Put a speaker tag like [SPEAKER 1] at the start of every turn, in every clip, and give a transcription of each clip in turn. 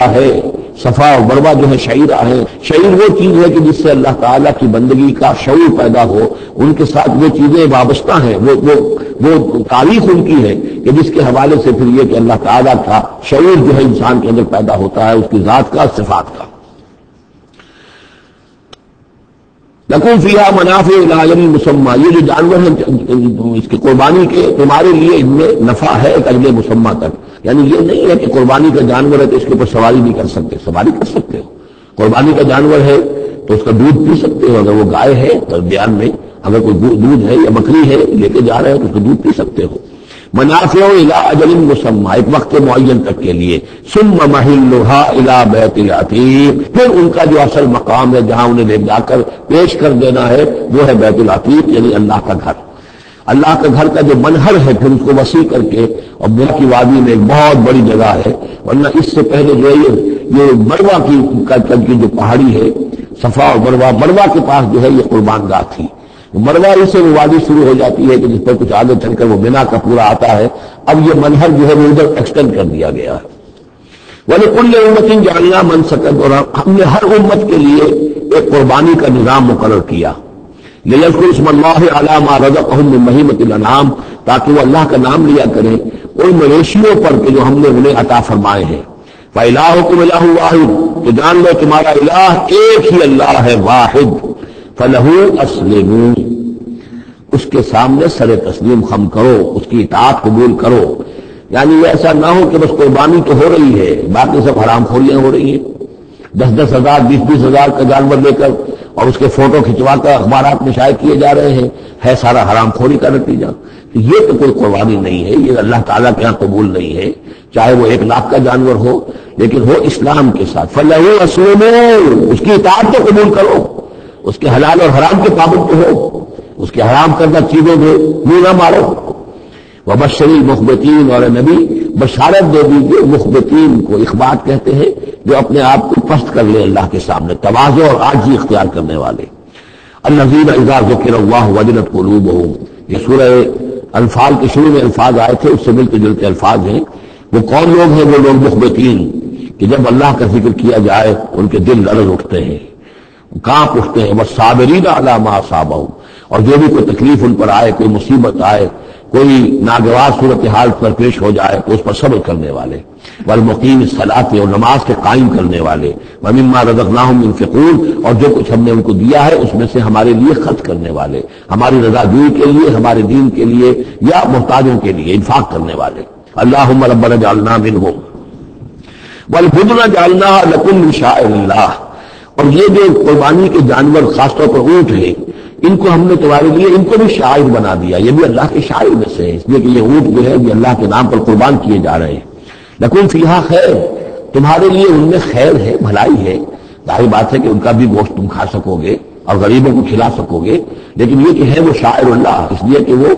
[SPEAKER 1] ہے، صفا اور مروہ جو ہے شعیرہ ہے۔ شعیر وہ چیز ہے کہ جس سے اللہ تعالیٰ کی بندگی کا شعور پیدا ہو، ان کے ساتھ وہ چیزیں وابستہ ہیں، وہ تاریخ ان کی ہے کہ جس کے حوالے سے پھر یہ کہ اللہ تعالیٰ کا شعور جو ہے انسان کے اندر پیدا ہوتا ہے، اس کی ذات کا، صفات کا۔ لکم فیہا منافع الی اجل مسمى، یہ جو جانور ہیں اس کی قربانی کے تمہارے لیے ان میں نفع ہے ایک اجل مسمى تک، یعنی یہ نہیں ہے کہ قربانی کا جانور ہے تو اس کے اوپر سواری نہیں کر سکتے، سواری کر سکتے ہو۔ قربانی کا جانور ہے تو اس کا دودھ پی سکتے ہو، اگر وہ گائے ہے تو بیان میں اگر کوئی دودھ ہے یا بکری ہے لے کے جا رہے ہو تو اس کا دودھ پی سکتے ہو۔ منافع الی اجل مسمى، ایک وقت معین تک کے لیے۔ ثم محلها الی بیت العتیق، پھر ان کا جو اصل مقام ہے جہاں انہیں لے جا کر پیش کر دینا ہے وہ ہے بیت العتیق، یعنی اللہ کا گھر۔ اللہ کا گھر کا جو منہر ہے پھر اس کو وسیع کر کے، اور بلا کی وادی میں ایک بہت بڑی جگہ ہے، ورنہ اس سے پہلے جو ہے یہ مروہ کی جو پہاڑی ہے، صفا اور مروہ کے پاس جو ہے یہ قربان گاہ تھی۔ مروہ سے وہ وادی شروع ہو جاتی ہے کہ جس پر کچھ آگے چل کر وہ بنا کا پورا آتا ہے۔ اب یہ منہر جو ہے وہ ادھر ایکسٹینڈ کر دیا گیا ہے۔ وَلِكُلِّ أُمَّةٍ جَعَلْنَا مَنسَكًا، اور ہم نے ہر امت کے لیے ایک قربانی کا نظام مقرر کیا۔ لِيَذْكُرُوا اسْمَ اللَّهِ عَلَىٰ مَا رَزَقَهُم مِّن بَهِيمَةِ الْأَنْعَامِ، تاکہ وہ اللہ کا نام لیا کریں ان مویشیوں پر کہ جو ہم نے انہیں عطا فرمائے ہیں۔ فَإِلَٰهُكُمْ إِلَٰهٌ وَاحِدٌ، تو جان لو تمہارا الہ ایک ہی اللہ ہے، واحد۔ فَلَهُ أَسْلِمُوا، اس کے سامنے سر تسلیم خم کرو، اس کی اطاعت قبول کرو۔ یعنی یہ ایسا نہ ہو کہ بس قربانی تو ہو رہی ہے، باقی سب حرام خوریاں ہو رہی ہیں، 10-10 ہزار 20-20 ہزار کا جانور لے کر اور اس کے فوٹو کھنچوا کر اخبارات میں شائع کیے جا رہے ہیں، ہے سارا حرام خوری کا نتیجہ۔ یہ تو کوئی قربانی نہیں ہے، یہ اللہ تعالیٰ کے یہاں قبول نہیں ہے، چاہے وہ 1 لاکھ کا جانور ہو لیکن ہو اسلام کے ساتھ۔ فَلَهُ أَسْلِمُوا، اس کی اطاعت تو قبول کرو، اس کے حلال اور حرام کے پابند تو ہو، اس کے حرام کردہ چیزوں میں منہ نہ مارو۔ وَبَشِّرِ الْمُخْبِتِينَ، اور نبی بشارت دے دیجیے مخبتین کو، اخبات کہتے ہیں جو اپنے آپ کو پست کر لے اللہ کے سامنے، تواضع اور عاجزی اختیار کرنے والے۔ الَّذِينَ إِذَا ذُكِرَ اللَّهُ وَجِلَتْ قُلُوبُهُمْ، یہ سورہ انفال کے شروع میں الفاظ آئے تھے، اس سے ملتے جلتے الفاظ ہیں۔ وہ کون لوگ ہیں؟ وہ لوگ مخبتین کہ جب اللہ کا ذکر کیا جائے ان کے دل لرز اٹھتے ہیں، کانپ اٹھتے ہیں۔ وَالصَّابِرِينَ عَلَىٰ مَا أَصَابَهُمْ، اور جو بھی کوئی تکلیف ان پر آئے، کوئی مصیبت آئے، کوئی ناگوار صورتحال پر پیش ہو جائے تو اس پر صبر کرنے والے۔ والمقیم الصلاۃ، اور نماز کے قائم کرنے والے۔ ومما رزقناہم ينفقون، اور جو کچھ ہم نے ان کو دیا ہے اس میں سے ہمارے لیے خرچ کرنے والے، ہماری رضا جوئی کے لیے، ہمارے دین کے لیے یا محتاجوں کے لیے انفاق کرنے والے۔ اللہم ربنا اجعلنا منہم والبدن جعلناها لکم من شعائر اللہ، اور یہ جو قربانی کے جانور خاص طور پر اونٹ ہیں، ان کو ہم نے تمہارے لیے ان کو بھی شاعر بنا دیا، یہ بھی اللہ کے شاعر میں سے ہے، اس لیے کہ یہ اونٹ جو ہے یہ اللہ کے نام پر قربان کیے جا رہے ہیں۔ لکم فیہا خیر، تمہارے لیے ان میں خیر ہے، بھلائی ہے۔ ظاہر بات ہے کہ ان کا بھی گوشت تم کھا سکو گے اور غریبوں کو کھلا سکو گے، لیکن یہ کہ ہے وہ شاعر اللہ، اس لیے کہ وہ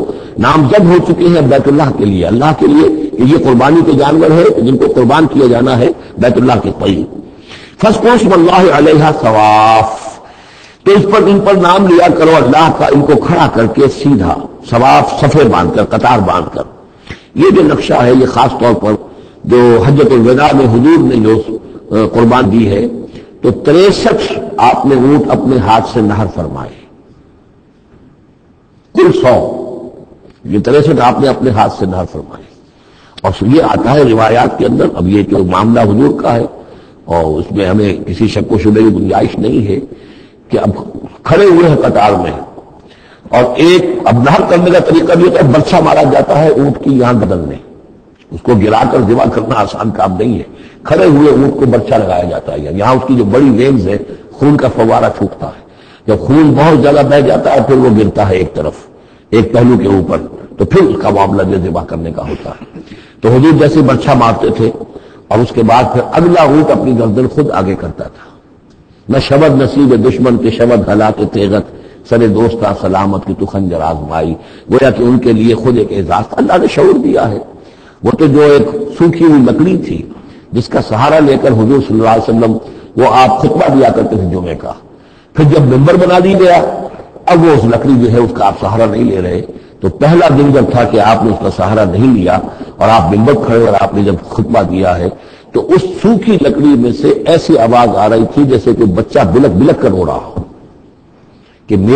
[SPEAKER 1] نامزد ہو چکے ہیں بیت اللہ کے لیے، اللہ کے لیے کہ یہ قربانی کے جانور ہے جن کو قربان کیا جانا ہے بیت اللہ کے قریب۔ فَاذْكُرُوا اسْمَ اللَّهِ عَلَيْهَا صَوَافَ، تو اس پر ان پر نام لیا کرو اللہ کا، ان کو کھڑا کر کے سیدھا، صواف صفے باندھ کر، قطار باندھ کر۔ یہ جو نقشہ ہے یہ خاص طور پر جو حجۃ الوداع میں حضور نے جو قربان دی ہے تو 63 آپ نے اونٹ اپنے ہاتھ سے نہر فرمائے، کل 100، یہ 63 آپ نے اپنے ہاتھ سے نہر فرمائے۔ اور یہ آتا ہے روایات کے اندر، اب یہ جو معاملہ حضور کا ہے اور اس میں ہمیں کسی شک و شبہ کی گنجائش نہیں ہے کہ اب کھڑے ہوئے ہیں قطار میں، اور ایک اب نہر کرنے کا طریقہ بھی ہوتا ہے، برچھا مارا جاتا ہے اونٹ کی یہاں بدن میں، اس کو گرا کر ذبح کرنا آسان کام نہیں ہے، کھڑے ہوئے اونٹ کو برچھا لگایا جاتا ہے، یہاں اس کی جو بڑی وینز ہے خون کا فوارہ چھوٹتا ہے، جب خون بہت زیادہ بہہ جاتا ہے پھر وہ گرتا ہے ایک طرف، ایک پہلو کے اوپر، تو پھر اس کا معاملہ جو ذبح کرنے کا ہوتا ہے۔ تو حضور جیسے برچھا مارتے تھے اور اس کے بعد پھر اگلا اونٹ اپنی گردن خود آگے کرتا تھا۔ نہ شبد نصیب دشمن کے شبد ہلاک تیغت، سر دوستہ سلامت کی تو خنجر آزمائی، گویا کہ ان کے لیے خود ایک اعزاز اللہ نے شعور دیا ہے۔ وہ تو جو ایک سوکھی ہوئی لکڑی تھی جس کا سہارا لے کر حضور صلی اللہ علیہ وسلم وہ آپ خطبہ دیا کرتے تھے جمعے کا، پھر جب ممبر بنا دی گیا اب وہ اس لکڑی جو ہے اس کا آپ سہارا نہیں لے رہے، تو پہلا دن جب تھا کہ آپ نے اس کا سہارا نہیں لیا اور آپ ممبر کھڑے اور آپ نے جب خطبہ دیا ہے تو تو اس سوکھی لکڑی میں سے ایسی آواز آ رہی تھی جیسے کہ بچہ بلک بلک کر رو رہا ہو کہ